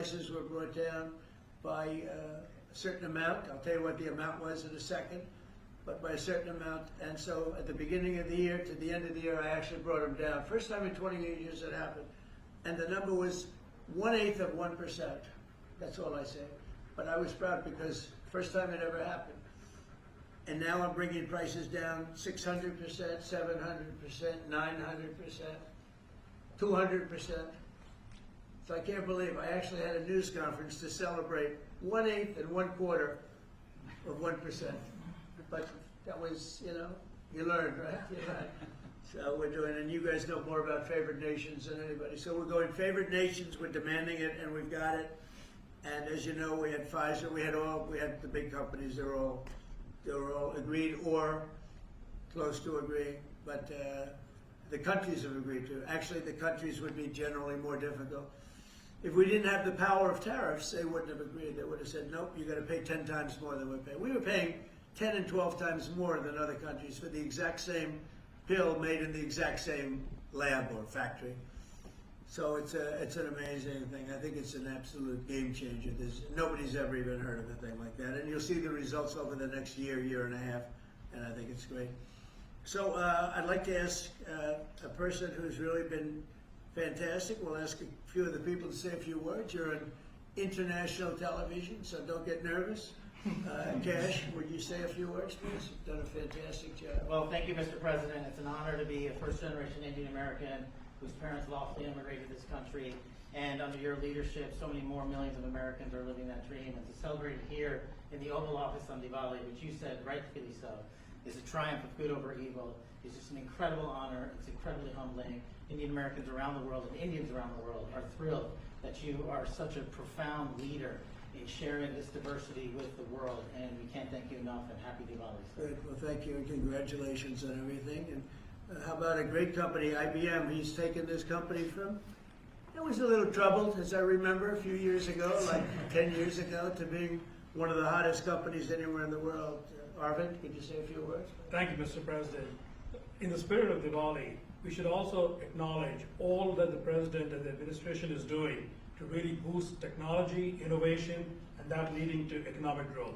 Prices were brought down by a certain amount. I'll tell you what the amount was in a second, but by a certain amount. And so at the beginning of the year to the end of the year, I actually brought them down. First time in 28 years it happened. And the number was 1/8 of 1%. That's all I say. But I was proud because first time it ever happened. And now I'm bringing prices down 600%, 700%, 900%, 200%. So I can't believe I actually had a news conference to celebrate 1/8 and 1/4 of 1%. But that was, you learned, right? You learned. So we're doing, and you guys know more about favored nations than anybody. So we're going favored nations, we're demanding it, and we've got it. And as you know, we had Pfizer, we had the big companies, they were all agreed or close to agreeing. But the countries have agreed to. Actually, the countries would be generally more difficult. If we didn't have the power of tariffs, they wouldn't have agreed. They would have said, nope, you got to pay 10 times more than we're paying. We were paying 10 and 12 times more than other countries for the exact same pill made in the exact same lab or factory. So it's an amazing thing. I think it's an absolute game changer. Nobody's ever even heard of a thing like that. And you'll see the results over the next year, year and a half, and I think it's great. So I'd like to ask a person who's really been fantastic. We'll ask a few of the people to say a few words. You're on international television, so don't get nervous. Cash, would you say a few words, please? You've done a fantastic job. Well, thank you, Mr. President. It's an honor to be a first-generation Indian American whose parents lawfully immigrated to this country. And under your leadership, so many more millions of Americans are living that dream. And to celebrate it here in the Oval Office on Diwali, which you said, rightfully so, is a triumph of good over evil. It's just an incredible honor. It's incredibly humbling. Indian Americans around the world and Indians around the world are thrilled that you are such a profound leader in sharing this diversity with the world, and we can't thank you enough, and happy Diwali. Good. Well, thank you, and congratulations on everything. And how about a great company, IBM? He's taken this company from, it was a little troubled, as I remember, a few years ago, like 10 years ago, to being one of the hottest companies anywhere in the world. Arvind, could you say a few words? Thank you, Mr. President. In the spirit of Diwali, we should also acknowledge all that the President and the administration is doing to really boost technology, innovation, and that leading to economic growth.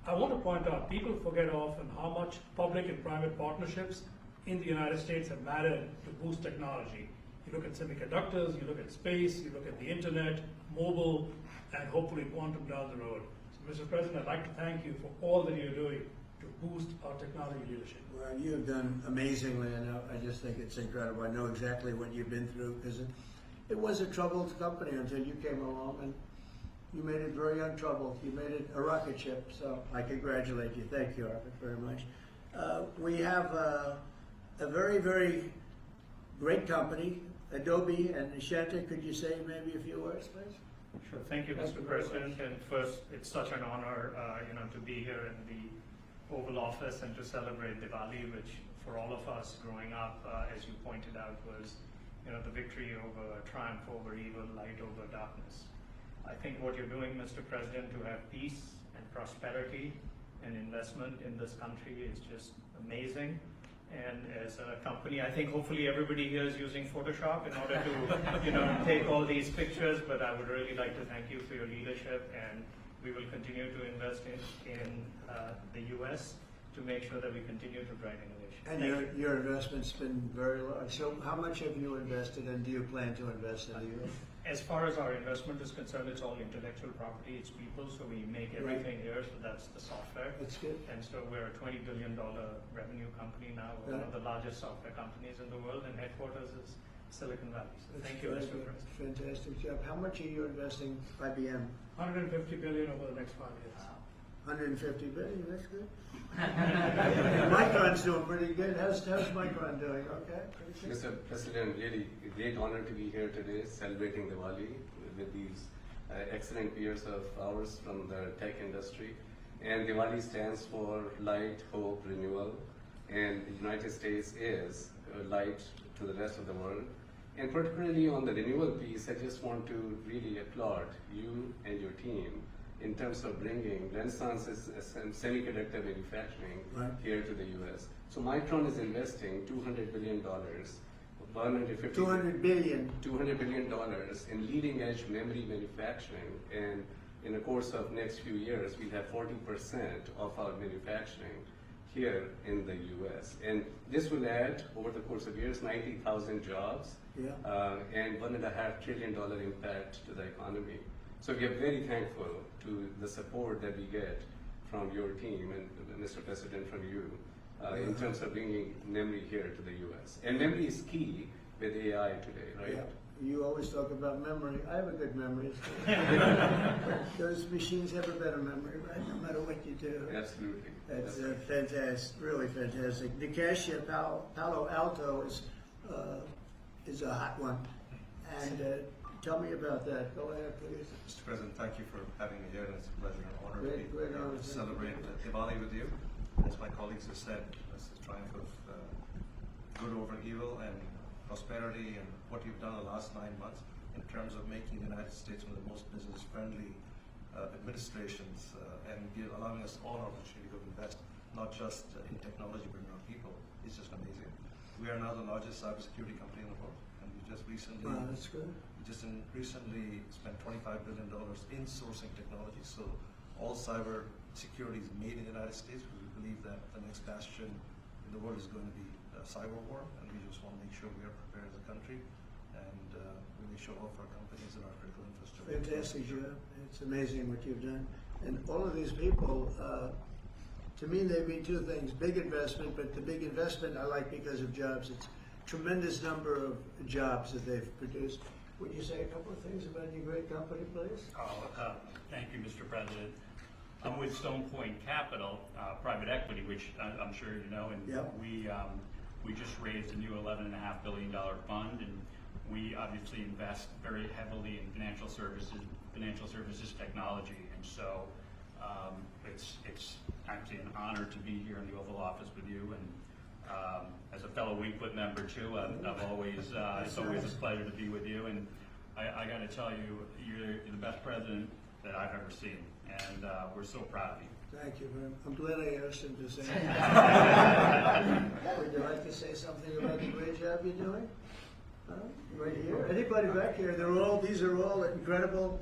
I want to point out, people forget often how much public and private partnerships in the United States have mattered to boost technology. You look at semiconductors, you look at space, you look at the internet, mobile, and hopefully quantum down the road. So, Mr. President, I'd like to thank you for all that you're doing to boost our technology leadership. Well, you have done amazingly, and I just think it's incredible. I know exactly what you've been through, because it was a troubled company until you came along, and you made it very untroubled. You made it a rocket ship, so I congratulate you. Thank you, Arvind, very much. We have a very, very great company, Adobe and Nishanta. Could you say maybe a few words, please? Sure. Thank you, Mr. President. And first, it's such an honor, to be here in the Oval Office and to celebrate Diwali, which for all of us growing up, as you pointed out, was the victory over triumph over evil, light over darkness. I think what you're doing, Mr. President, to have peace and prosperity and investment in this country is just amazing. And as a company, I think hopefully everybody here is using Photoshop in order to, take all these pictures. But I would really like to thank you for your leadership, and we will continue to invest in the U.S. to make sure that we continue to drive innovation. And your investment's been very large. So how much have you invested, and do you plan to invest in the U.S.? As far as our investment is concerned, it's all intellectual property, it's people, so we make everything here, so that's the software. That's good. And so we're a $20 billion revenue company now, we're one of the largest software companies in the world, and headquarters is Silicon Valley. So thank you, Mr. President. Fantastic job. How much are you investing IBM? $150 billion over the next 5 years. 150 billion, that's good. Micron's doing pretty good. How's Micron doing? Okay. Mr. President, really a great honor to be here today celebrating Diwali with these excellent peers of ours from the tech industry. And Diwali stands for light, hope, renewal. And the United States is light to the rest of the world. And particularly on the renewal piece, I just want to really applaud you and your team in terms of bringing renaissances and semiconductor manufacturing here to the U.S. So Micron is investing $200 billion 150 200 billion. $200 billion in leading edge memory manufacturing, and in the course of next few years, we'll have 40% of our manufacturing here in the U.S. And this will add, over the course of years, 90,000 jobs, Yeah. and $1.5 trillion impact to the economy. So we are very thankful to the support that we get from your team and Mr. President, from you, in terms of bringing memory here to the U.S. And memory is key with AI today, right? Yeah. You always talk about memory. I have a good memory. Those machines have a better memory, right? No matter what you do. Absolutely. That's fantastic, really fantastic. Nikesh at Palo Alto is a hot one. And tell me about that. Go ahead, please. Mr. President, thank you for having me here, and it's a pleasure and honor to be Great here honor. to celebrate Diwali with you. As my colleagues have said, this is a triumph of good over evil and prosperity, and what you've done in the last 9 months in terms of making the United States one of the most business-friendly administrations and allowing us all an opportunity to invest, not just in technology but in our people, is just amazing. We are now the largest cybersecurity company in the world, and we just recently That's good. recently spent $25 billion in sourcing technology. So all cyber security is made in the United States, because we believe that the next bastion in the world is going to be cyber war, and we just want to make sure we are prepared as a country and really show off our companies and our critical infrastructure. Fantastic job. It's amazing what you've done. And all of these people, to me, they mean two things. Big investment, but the big investment I like because of jobs. It's tremendous number of jobs that they've produced. Would you say a couple of things about your great company, please? Thank you, Mr. President. I'm with Stone Point Capital, private equity, which I'm sure you know, and Yep. we just raised a new $11.5 billion fund, and we obviously invest very heavily in financial services technology, and so it's actually an honor to be here in the Oval Office with you, and as a fellow Wingfoot member too, I've always it's always a pleasure to be with you, and I got to tell you, you're the best president that I've ever seen, and we're so proud of you. Thank you very much. I'm glad I asked him to say that. Would you like to say something about the great job you're doing? Right here. Anybody back here? These are all incredible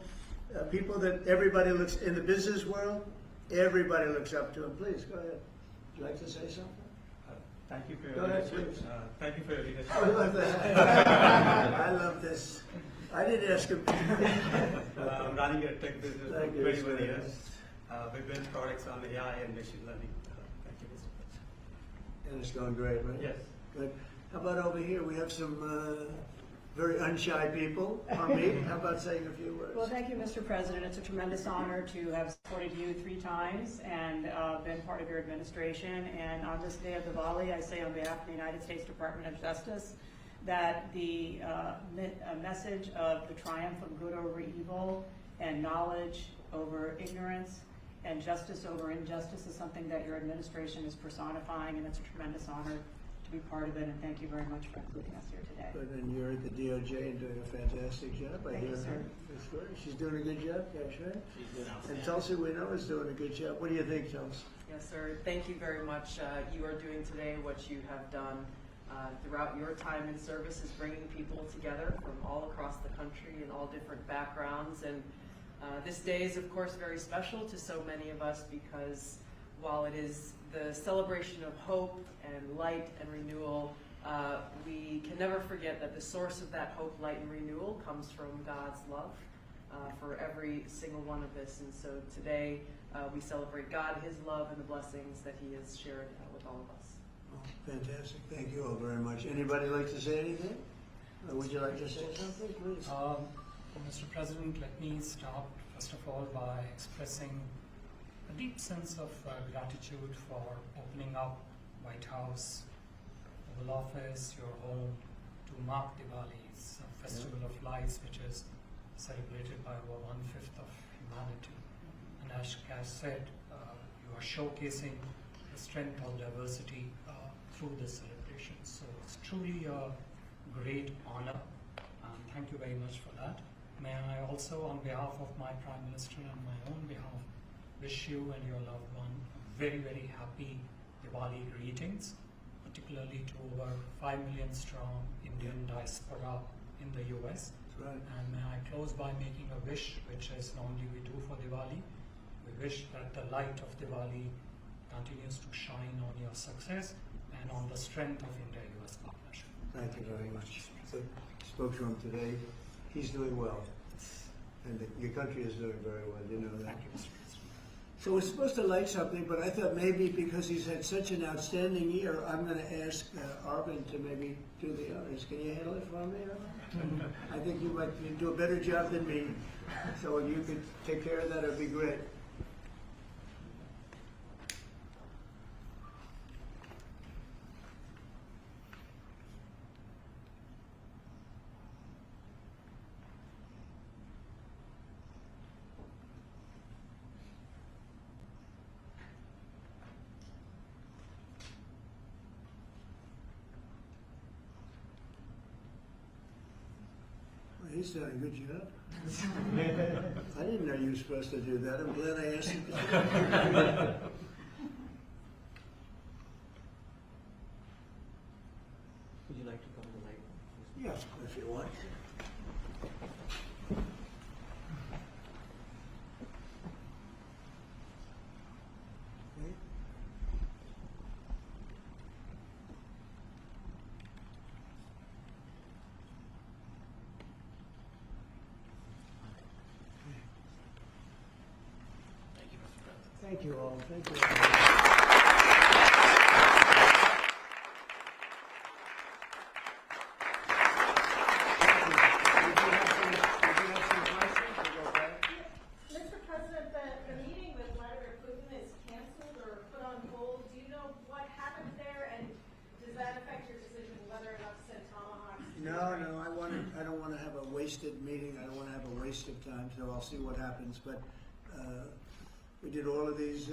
people that everybody looks, in the business world, everybody looks up to them. Please, go ahead. Would you like to say something? Thank you for Go your ahead, leadership. please. Thank you for your leadership. I love that. I love this. I didn't ask him. I'm running a tech business Thank for you, 21 sir. years. We build products on AI and machine learning. Thank you, Mr. President. And it's going great, right? Yes. Good. How about over here? We have some very unshy people. Harmeet, how about saying a few words? Well, thank you, Mr. President. It's a tremendous honor to have supported you 3 times and been part of your administration. And on this day of Diwali, I say on behalf of the United States Department of Justice that the message of the triumph of good over evil and knowledge over ignorance and justice over injustice is something that your administration is personifying, and it's a tremendous honor to be part of it, and thank you very much for including us here today. But then you're at the DOJ and doing a fantastic job. I Thank you, hear sir. her. That's great. She's doing a good job, Cash, right? She's doing And outstanding. Tulsi, we know, is doing a good job. What do you think, Tulsi? Yes, sir. Thank you very much. You are doing today what you have done throughout your time in service, is bringing people together from all across the country and all different backgrounds. And this day is, of course, very special to so many of us, because while it is the celebration of hope and light and renewal, we can never forget that the source of that hope, light, and renewal comes from God's love for every single one of us. And so today we celebrate God, His love, and the blessings that He has shared with all of us. Oh, fantastic. Thank you all very much. Anybody like to say anything? Would you like to say something, please? Mr. President, let me start first of all by expressing a deep sense of gratitude for opening up White House, Oval Office, your home, to mark Diwali's Festival of Lights, which is celebrated by over 1/5 of humanity. And as Cash said, you are showcasing the strength of diversity through this celebration. So it's truly a great honor. Thank you very much for that. May I also, on behalf of my Prime Minister and my own behalf, wish you and your loved one a very, very happy Diwali greetings, particularly to over 5 million strong Indian diaspora in the US. That's right. And may I close by making a wish, which is normally we do for Diwali. We wish that the light of Diwali continues to shine on your success and on the strength of India-US partnership. Thank you very much. I spoke to him today. He's doing well. And your country is doing very well, you know that. Thank you, Mr. President. So we're supposed to light something, but I thought maybe because he's had such an outstanding year, I'm going to ask Arvind to maybe do the honors. Can you handle it for me, Arvind? I think you might do a better job than me. So if you could take care of that, it'd be great. He's done a good job. I didn't know you were supposed to do that. I'm glad I asked you. Would you like to come to the light? Yes, if you want. Okay. Thank you all. Thank you all. Mr. President, the meeting with Vladimir Putin is canceled or put on hold. Do you know what happened there, and does that affect your decision whether or not to send tomahawks? to Ukraine? No, I don't want to have a wasted meeting. I don't want to have a waste of time, so I'll see what happens. But we did all of these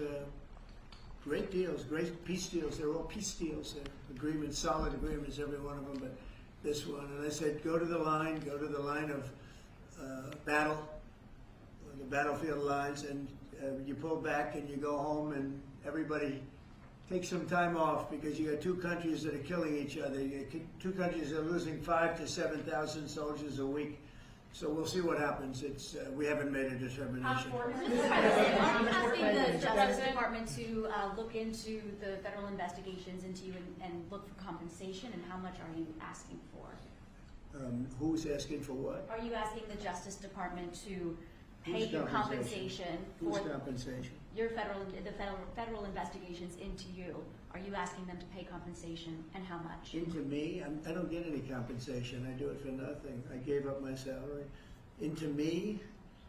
great deals, great peace deals. They're all peace deals, agreements, solid agreements, every one of them. But this one, and I said, go to the line of battle, the battlefield lines, and you pull back and you go home, and everybody takes some time off because you got two countries that are killing each other. You got two countries that are losing 5,000 to 7,000 soldiers a week. So we'll see what happens. It's we haven't made a determination. Are you asking the Justice Department to look into the federal investigations into you and look for compensation, and how much are you asking for? Who's asking for what? Are you asking the Justice Department to pay Whose you compensation Whose for compensation? your federal investigations into you? Are you asking them to pay compensation, and how much? Into me? I don't get any compensation. I do it for nothing. I gave up my salary. Into me?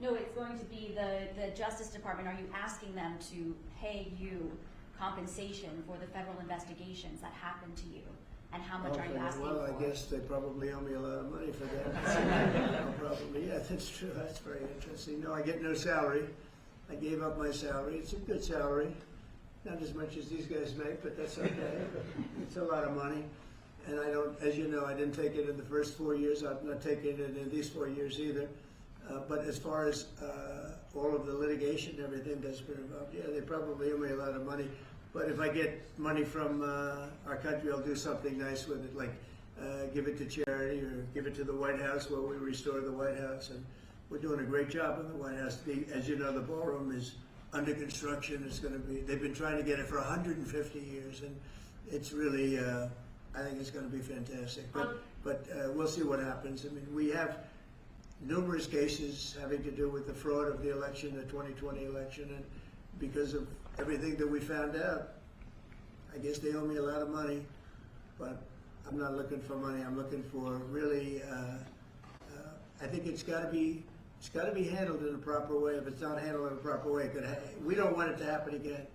No, it's going to be the Justice Department. Are you asking them to pay you compensation for the federal investigations that happened to you? And how much are you asking well, for? I guess they probably owe me a lot of money for that. Probably, yeah, that's true. That's very interesting. No, I get no salary. I gave up my salary. It's a good salary. Not as much as these guys make, but that's okay. It's a lot of money. And I don't, as you know, I didn't take it in the first 4 years. I'm not taking it in these 4 years either. But as far as all of the litigation and everything that's been involved, yeah, they probably owe me a lot of money. But if I get money from our country, I'll do something nice with it, like give it to charity or give it to the White House where we restore the White House. And we're doing a great job in the White House. As you know, the ballroom is under construction. It's going to be, they've been trying to get it for 150 years, and it's really, I think it's going to be fantastic. But we'll see what happens. I mean, we have numerous cases having to do with the fraud of the election, the 2020 election, and because of everything that we found out, I guess they owe me a lot of money, but I'm not looking for money. I'm looking for really, I think it's got to be handled in a proper way. If it's not handled in a proper way, we don't want it to happen again.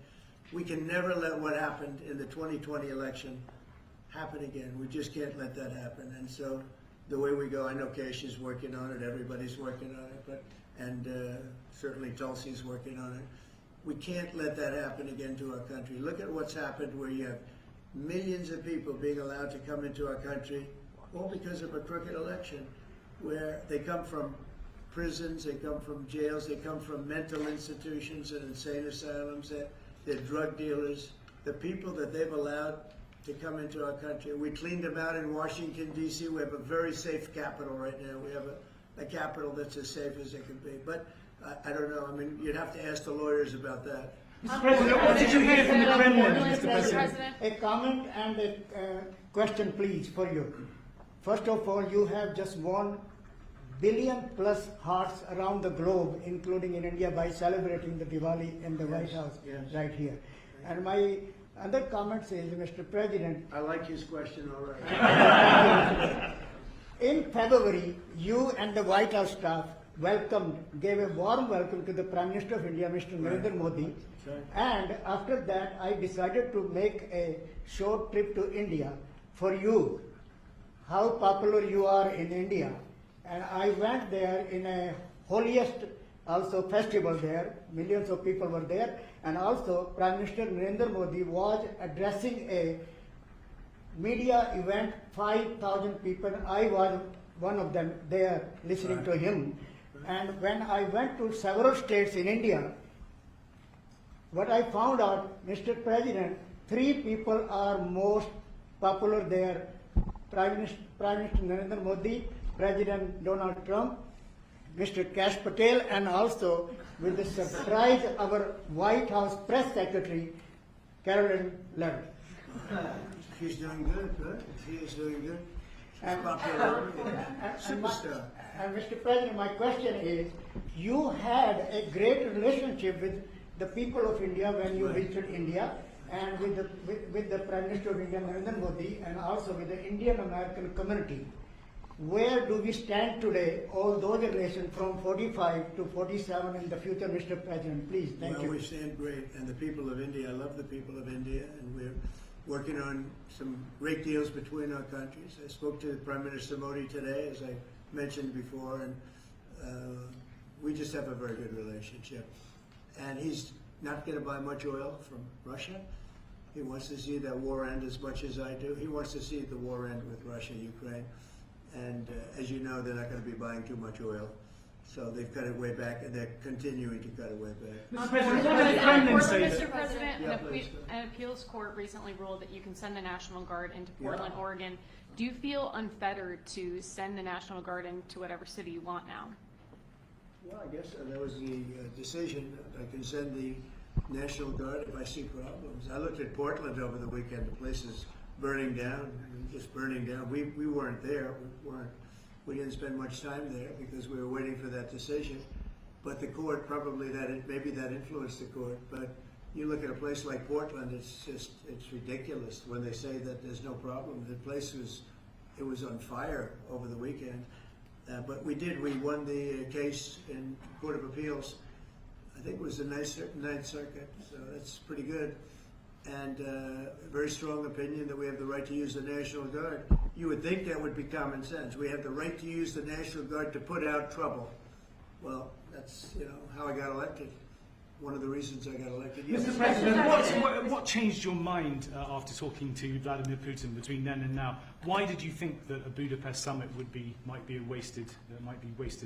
We can never let what happened in the 2020 election happen again. We just can't let that happen. And so the way we go, I know Keisha's working on it, everybody's working on it, and certainly Tulsi's working on it. We can't let that happen again to our country. Look at what's happened where you have millions of people being allowed to come into our country, all because of a crooked election, where they come from prisons, they come from jails, they come from mental institutions and insane asylums, they're drug dealers. The people that they've allowed to come into our country. We cleaned them out in Washington, D.C. We have a very safe capital right now. We have a capital that's as safe as it can be. But I don't know. I mean, you'd have to ask the lawyers about that. Mr. President, what did you hear from the Kremlin, Mr. President? A comment and a question, please, for you. First of all, you have just 1 billion plus hearts around the globe, including in India, by celebrating the Diwali in the White House right here. And my other comment is, Mr. President, I like his question all right. in February, you and the White House staff gave a warm welcome to the Prime Minister of India, Mr. Narendra Modi. And after that, I decided to make a short trip to India for you, how popular you are in India. And I went there in a holiest also festival there. Millions of people were there. And also Prime Minister Narendra Modi was addressing a media event, 5,000 people. I was one of them there listening to him. And when I went to several states in India, what I found out, Mr. President, 3 people are most popular there. Prime Minister Narendra Modi, President Donald Trump, Mr. Kash Patel, and also with the surprise, our White House press secretary, Carolyn Levitt. She's doing good. She is doing good. She's popular. Superstar. And Mr. President, my question is, you had a great relationship with the people of India when you visited India, and with the Prime Minister of India, Narendra Modi, and also with the Indian American community. Where do we stand today, all those relations from 45 to 47 in the future, Mr. President? Please, thank you. Well, we stand great, and the people of India, I love the people of India, and we're working on some great deals between our countries. I spoke to Prime Minister Modi today, as I mentioned before, and we just have a very good relationship. And he's not going to buy much oil from Russia. He wants to see that war end as much as I do. He wants to see the war end with Russia, Ukraine. And as you know, they're not going to be buying too much oil. So they've cut it way back, and they're continuing to cut it way back. Mr. President, what did the Kremlin say? Mr. President, an appeals court recently ruled that you can send the National Guard into Portland, Oregon. Do you feel unfettered to send the National Guard into whatever city you want now? Well, I guess that was the decision. I can send the National Guard if I see problems. I looked at Portland over the weekend. The place is burning down, just burning down. We weren't there. We didn't spend much time there because we were waiting for that decision. But the court, maybe that influenced the court. But you look at a place like Portland, it's ridiculous when they say that there's no problem. The place was on fire over the weekend. But we won the case in Court of Appeals. I think it was the Ninth Circuit, so that's pretty good. And a very strong opinion that we have the right to use the National Guard. You would think that would be common sense. We have the right to use the National Guard to put out trouble. Well, that's how I got elected. One of the reasons I got elected. Mr. President, what changed your mind after talking to Vladimir Putin between then and now? Why did you think that a Budapest summit might be wasted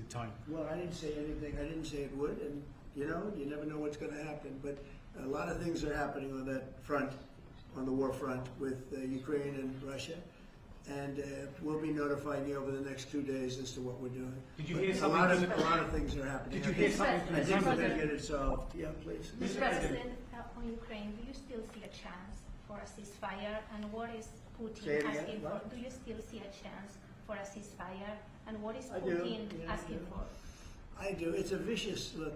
time? Well, I didn't say anything. I didn't say it would, and you never know what's going to happen. But a lot of things are happening on that front, on the war front with Ukraine and Russia. And we'll be notifying you over the next 2 days as to what we're doing. Did you hear something? A lot of things are happening. Did you hear something from I think we're going to get it solved. Yeah, please. Mr. President, on Ukraine, do you still see a chance for a ceasefire? And what is Putin asking for? Do you still see a chance for a ceasefire? And what is Putin asking for? I do. It's a vicious war.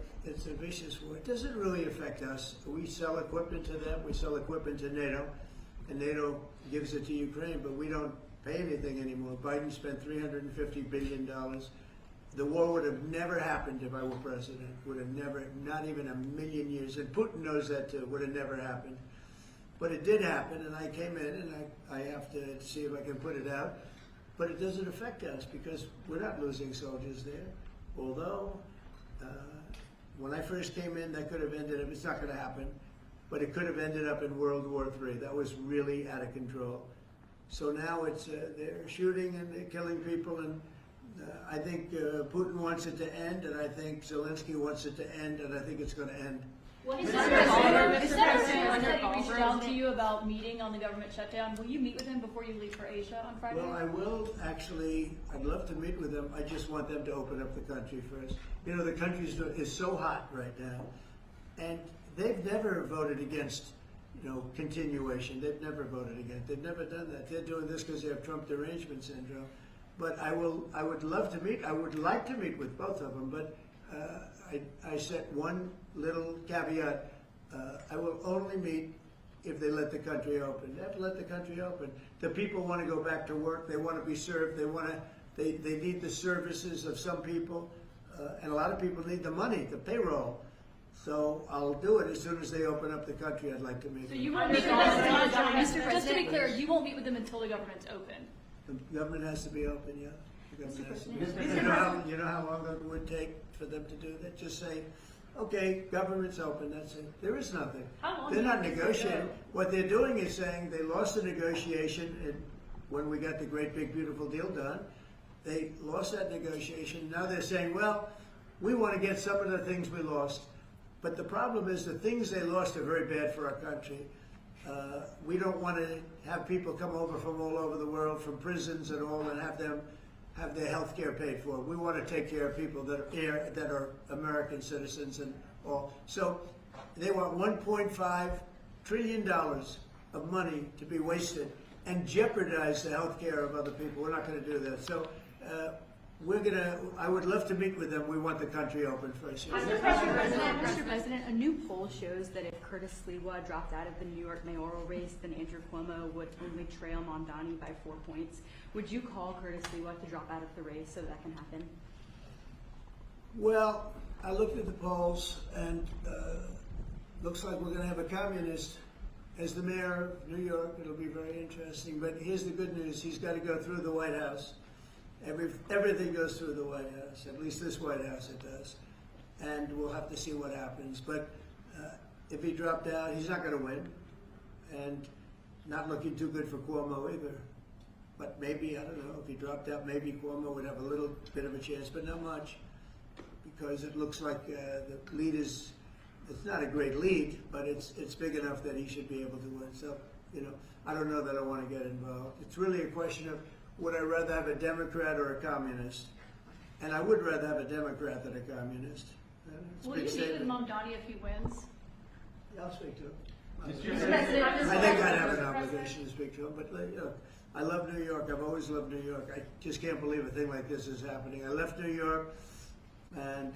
It doesn't really affect us. We sell equipment to them. We sell equipment to NATO, and NATO gives it to Ukraine, but we don't pay anything anymore. Biden spent $350 billion. The war would have never happened if I were president. Would have never, not even a million years. And Putin knows that too. Would have never happened. But it did happen, and I came in, and I have to see if I can put it out. But it doesn't affect us because we're not losing soldiers there. Although, when I first came in, that could have ended up, it's not going to happen, but it could have ended up in World War III. That was really out of control. So now they're shooting and they're killing people, and I think Putin wants it to end, and I think Zelensky wants it to end, and I think it's going to end. What is Mr. that? President, Is Mr. that President, a under that he reached Congress- out to you about meeting on the government shutdown? Will you meet with him before you leave for Asia on Friday? Well, I will actually, I'd love to meet with them. I just want them to open up the country first. You know, the country is so hot right now, and they've never voted against, you know, continuation. They've never voted against. They've never done that. They're doing this because they have Trump derangement syndrome. But I would love to meet. I would like to meet with both of them. But I set one little caveat. I will only meet if they let the country open. They have to let the country open. The people want to go back to work. They want to be served. They need the services of some people, and a lot of people need the money, the payroll. So I'll do it as soon as they open up the country. I'd like to meet So them. you won't meet with them, just to be clear, you won't meet with them until the government's open. The government has to be open, yeah. The government has to be Mr. open. You know how long it would take for them to do that? Just say, okay, government's open, that's it. There is nothing. How long They're do not you think negotiating. they'll go? What they're doing is saying they lost the negotiation when we got the great big beautiful deal done. They lost that negotiation. Now they're saying, well, we want to get some of the things we lost. But the problem is the things they lost are very bad for our country. We don't want to have people come over from all over the world, from prisons and all, and have them have their health care paid for. We want to take care of people that are American citizens and all. So they want $1.5 trillion of money to be wasted and jeopardize the health care of other people. We're not going to do that. So I would love to meet with them. We want the country open first. Mr. President, a new poll shows that if Curtis Sliwa dropped out of the New York mayoral race, then Andrew Cuomo would only trail Mondani by 4 points. Would you call Curtis Sliwa to drop out of the race so that can happen? Well, I looked at the polls, and looks like we're going to have a communist as the mayor of New York. It'll be very interesting. But here's the good news. He's got to go through the White House. Everything goes through the White House, at least this White House it does. And we'll have to see what happens. But if he dropped out, he's not going to win. And not looking too good for Cuomo either. But maybe, I don't know, if he dropped out, maybe Cuomo would have a little bit of a chance, but not much. Because it looks like the lead it's not a great lead, but it's big enough that he should be able to win. So, you know, I don't know that I want to get involved. It's really a question of, would I rather have a Democrat or a communist? And I would rather have a Democrat than a communist. Will you meet with Mondani if he wins? Yeah, I'll speak to him. I President, think I'd have an obligation to speak to him, but you know, I love New York. I've always loved New York. I just can't believe a thing like this is happening. I left New York, and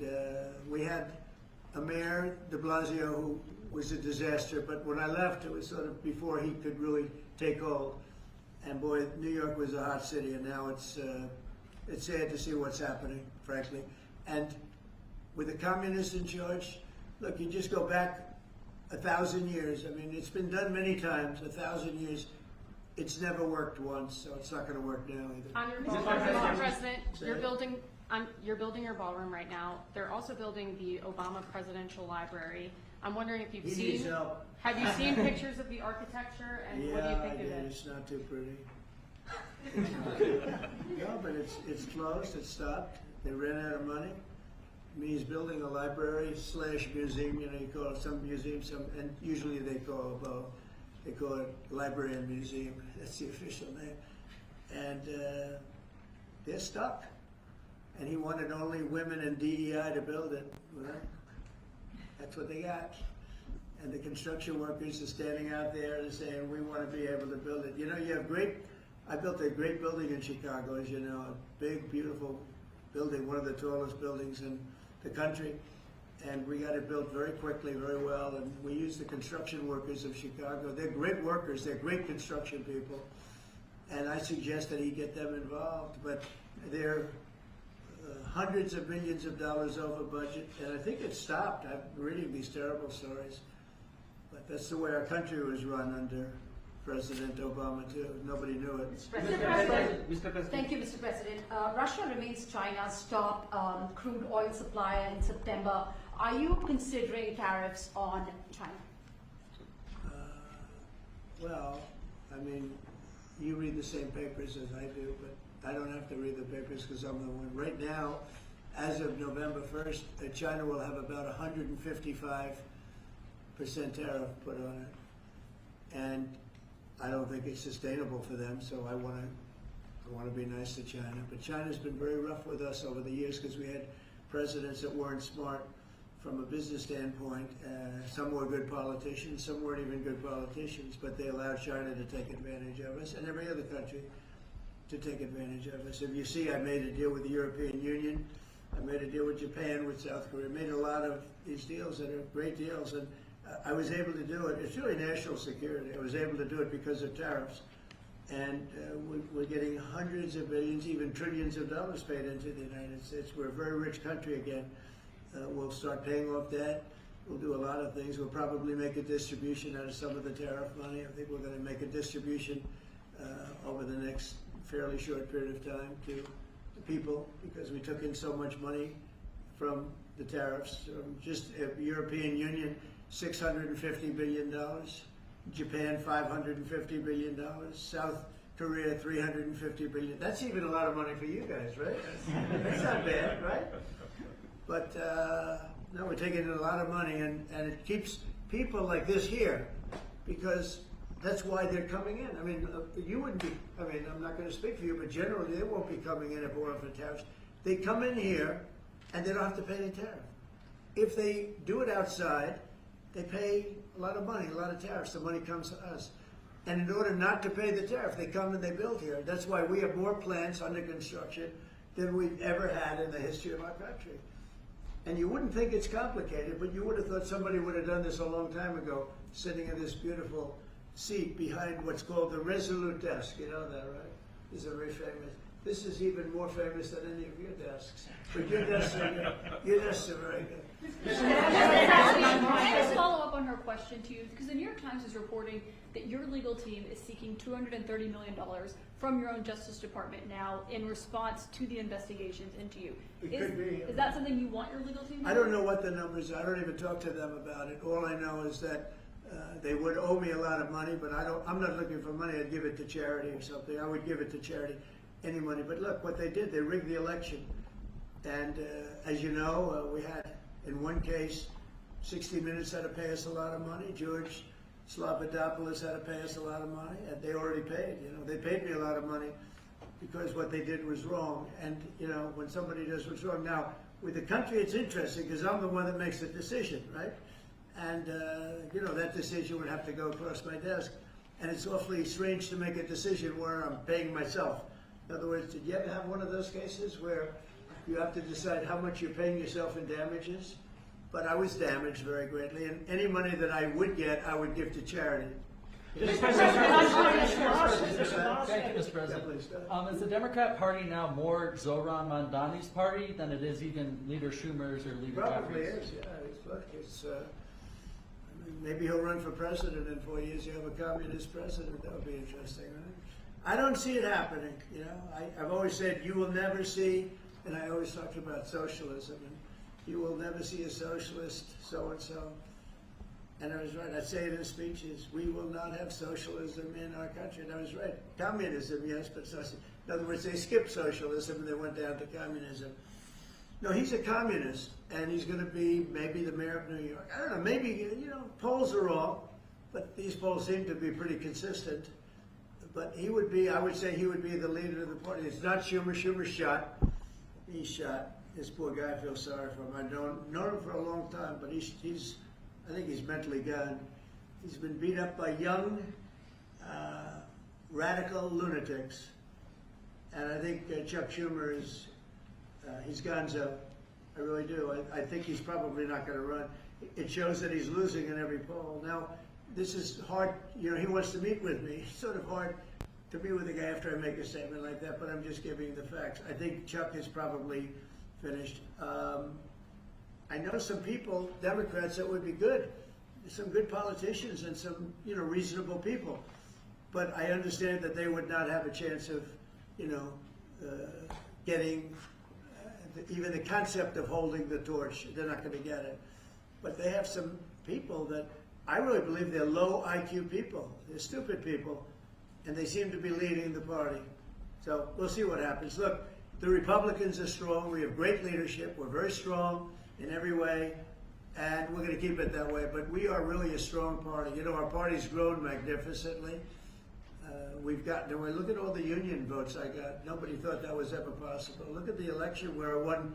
we had a mayor, de Blasio, who was a disaster, but when I left, it was sort of before he could really take hold. And boy, New York was a hot city, and now it's sad to see what's happening, frankly. And with the communists in charge, look, you just go back 1,000 years. I mean, it's been done many times, 1,000 years. It's never worked once, so it's not going to work now either. On your ballroom, Mr. President, you're building your ballroom right now. They're also building the Obama Presidential Library. I'm wondering if you've He needs help. Have you seen pictures of the architecture, and what do you think of it? It's not too pretty. No, but it's closed. It's stopped. They ran out of money. I mean, he's building a library / museum. You know, you call it some museum, and usually they call it library and museum. That's the official name. And they're stuck. And he wanted only women and DEI to build it. Well, that's what they got. And the construction workers are standing out there and saying, we want to be able to build it. You know, I built a great building in Chicago, as you know, a big, beautiful building, one of the tallest buildings in the country. And we got it built very quickly, very well. And we used the construction workers of Chicago. They're great workers. They're great construction people. And I suggested he get them involved. But they're hundreds of millions of dollars over budget. And I think it stopped. I'm reading these terrible stories. But that's the way our country was run under President Obama, too. Nobody knew it. Mr. President. Thank you, Mr. President. Russia remains China's top crude oil supplier in September. Are you considering tariffs on China? Well, I mean, you read the same papers as I do, but I don't have to read the papers because I'm the one. Right now, as of November 1st, China will have about 155 tariff put on it, and I don't think it's sustainable for them. So I want to be nice to China, but China's been very rough with us over the years because we had presidents that weren't smart from a business standpoint. Some were good politicians, some weren't even good politicians, but they allowed China to take advantage of us, and every other country to take advantage of us. If you see, I made a deal with the European Union, I made a deal with Japan, with South Korea, made a lot of these deals that are great deals, and I was able to do it. It's really national security. I was able to do it because of tariffs. And we're getting hundreds of billions, even trillions of dollars paid into the United States. We're a very rich country again. We'll start paying off debt. We'll do a lot of things. We'll probably make a distribution out of some of the tariff money. I think we're going to make a distribution over the next fairly short period of time to the people, because we took in so much money from the tariffs. Just European Union, $650 billion. Japan, $550 billion. South Korea, $350 billion. That's even a lot of money for you guys, right? That's not bad, right? But no, we're taking in a lot of money, and it keeps people like this here, because that's why they're coming in. I mean, you wouldn't be, I mean, I'm not going to speak for you, but generally they won't be coming in if it weren't for tariffs. They come in here, and they don't have to pay any tariff. If they do it outside, they pay a lot of money, a lot of tariffs. The money comes to us. And in order not to pay the tariff, they come and they build here. That's why we have more plants under construction than we've ever had in the history of our country. And you wouldn't think it's complicated, but you would have thought somebody would have done this a long time ago, sitting in this beautiful seat behind what's called the Resolute desk. You know that, right? This is a very famous. This is even more famous than any of your desks. But your desks are very good. Can I just follow up on her question to you? Because the New York Times is reporting that your legal team is seeking $230 million from your own Justice Department now in response to the investigations into you. Is that something you want your legal team to do? I don't know what the numbers are. I don't even talk to them about it. All I know is that they would owe me a lot of money, but I'm not looking for money. I'd give it to charity or something. I would give it to charity, any money. But look, what they did, they rigged the election. And as you know, we had, in one case, 60 Minutes had to pay us a lot of money. George Slavadopoulos had to pay us a lot of money, and they already paid. You know, they paid me a lot of money because what they did was wrong. And you know, when somebody does what's wrong, now with the country, it's interesting because I'm the one that makes the decision, right? And you know, that decision would have to go across my desk, and it's awfully strange to make a decision where I'm paying myself. In other words, did you ever have one of those cases where you have to decide how much you're paying yourself in damages? But I was damaged very greatly, and any money that I would get, I would give to charity. Thank you, Mr. President. Is the Democrat Party now more Zohran Mamdani's party than it is even Leader Schumer's or Leader Probably Jeffries? is, yeah. Look, I mean, maybe he'll run for president in 4 years. You have a communist president. That would be interesting, right? I don't see it happening. You know, I've always said you will never see, and I always talked about socialism, and you will never see a socialist so-and-so. And I was right. I say it in speeches. We will not have socialism in our country. And I was right. Communism, yes, but socialism. In other words, they skipped socialism and they went down to communism. No, he's a communist, and he's going to be maybe the mayor of New York. I don't know. Maybe, you know, polls are wrong, but these polls seem to be pretty consistent. But he would be, I would say he would be the leader of the party. It's not Schumer. Schumer's shot. He's shot. This poor guy, I feel sorry for him. I don't know him for a long time, but he's I think he's mentally gone. He's been beat up by young, radical lunatics. And I think Chuck Schumer is, he's gonzo. I really do. I think he's probably not going to run. It shows that he's losing in every poll. Now, this is hard. You know, he wants to meet with me. It's sort of hard to meet with a guy after I make a statement like that, but I'm just giving the facts. I think Chuck is probably finished. I know some people, Democrats, that would be good. Some good politicians and some, you know, reasonable people. But I understand that they would not have a chance of, you know, getting even the concept of holding the torch. They're not going to get it. But they have some people that I really believe they're low IQ people. They're stupid people. And they seem to be leading the party. So we'll see what happens. Look, the Republicans are strong. We have great leadership. We're very strong in every way. and we're going to keep it that way. But we are really a strong party. You know, our party's grown magnificently. We've gotten, look at all the union votes I got. Nobody thought that was ever possible. Look at the election where I won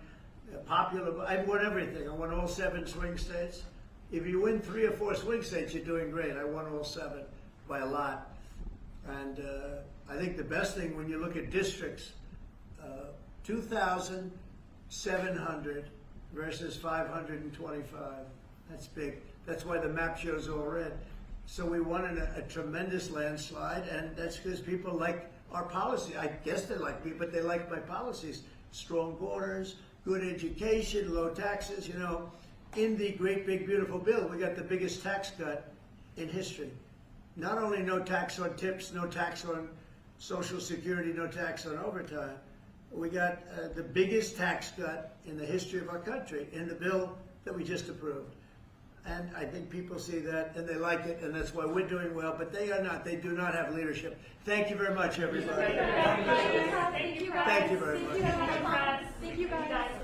popular, I won everything. I won all 7 swing states. If you win 3 or 4 swing states, you're doing great. I won all 7 by a lot. And I think the best thing when you look at districts, 2,700 versus 525. That's big. That's why the map shows all red. So we won in a tremendous landslide, and that's because people like our policy. I guess they like me, but they like my policies. Strong borders, good education, low taxes. You know, in the great big beautiful bill, we got the biggest tax cut in history. Not only no tax on tips, no tax on Social Security, no tax on overtime, we got the biggest tax cut in the history of our country in the bill that we just approved. And I think people see that and they like it, and that's why we're doing well, but they are not. They do not have leadership. Thank you very much, everybody. Thank you, guys. Thank you very much. Thank you, guys.